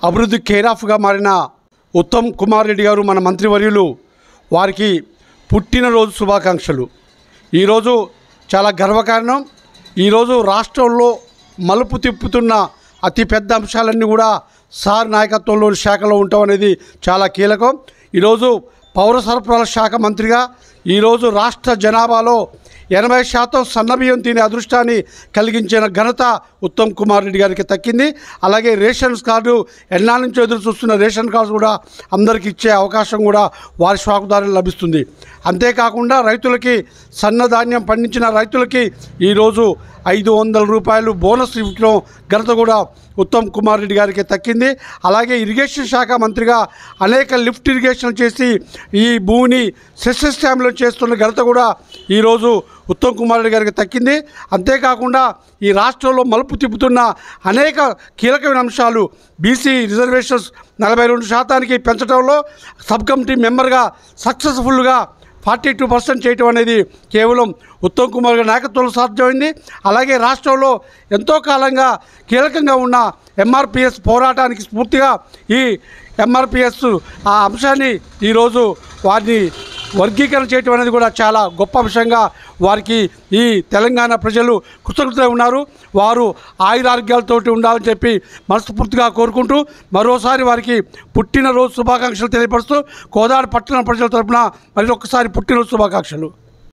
అభివృద్ధి కేరాఫ్గా మారిన ఉత్తమ్ కుమార్ రెడ్డి గారు మన మంత్రివర్యులు వారికి పుట్టినరోజు శుభాకాంక్షలు. ఈరోజు చాలా గర్వకారణం. ఈరోజు రాష్ట్రంలో మలుపు తిప్పుతున్న అతిపెద్ద అంశాలన్నీ కూడా సార్ నాయకత్వంలోని శాఖలో ఉండటం అనేది చాలా కీలకం. ఈరోజు పౌర సరఫరాల శాఖ మంత్రిగా ఈరోజు రాష్ట్ర జనాభాలో 80% సన్నబియ్యం తినే అదృష్టాన్ని కలిగించిన ఘనత ఉత్తమ్ కుమార్ రెడ్డి గారికి దక్కింది. అలాగే రేషన్ కార్డు ఎన్నాళ్ళ నుంచి ఎదురు చూస్తున్న రేషన్ కార్డు కూడా అందరికి ఇచ్చే అవకాశం కూడా వారి స్వాకుదారులు లభిస్తుంది. అంతేకాకుండా రైతులకి సన్నధాన్యం పండించిన రైతులకి ఈరోజు 500 రూపాయలు బోనస్ ఇవ్వడం ఘనత కూడా ఉత్తమ్ కుమార్ రెడ్డి గారికి దక్కింది. అలాగే ఇరిగేషన్ శాఖ మంత్రిగా అనేక లిఫ్ట్ ఇరిగేషన్ చేసి ఈ భూమిని సస్యశ్యామలో చేస్తున్న ఘనత కూడా ఈరోజు ఉత్తమ్ కుమార్ రెడ్డి గారికి దక్కింది. అంతేకాకుండా ఈ రాష్ట్రంలో మలుపు తిప్పుతున్న అనేక కీలకమైన అంశాలు బీసీ రిజర్వేషన్స్ 42% పెంచడంలో సబ్ కమిటీ మెంబర్గా సక్సెస్ఫుల్గా 42% చేయటం అనేది కేవలం ఉత్తమ్ కుమార్ గారి నాయకత్వంలో సాధ్యమైంది. అలాగే రాష్ట్రంలో ఎంతో కాలంగా కీలకంగా ఉన్న ఎంఆర్పిఎస్ పోరాటానికి స్ఫూర్తిగా ఈ ఎంఆర్పిఎస్ ఆ అంశాన్ని ఈరోజు వారిని వర్గీకరణ చేయటం అనేది కూడా చాలా గొప్ప అంశంగా వారికి ఈ తెలంగాణ ప్రజలు కృతజ్ఞతలు ఉన్నారు. వారు ఆయురారోగ్యాలతో ఉండాలని చెప్పి మనస్ఫూర్తిగా కోరుకుంటూ మరోసారి వారికి పుట్టినరోజు శుభాకాంక్షలు తెలియపరుస్తూ కోదాడ పట్టణ ప్రజల తరపున మరి ఒక్కసారి పుట్టినరోజు శుభాకాంక్షలు.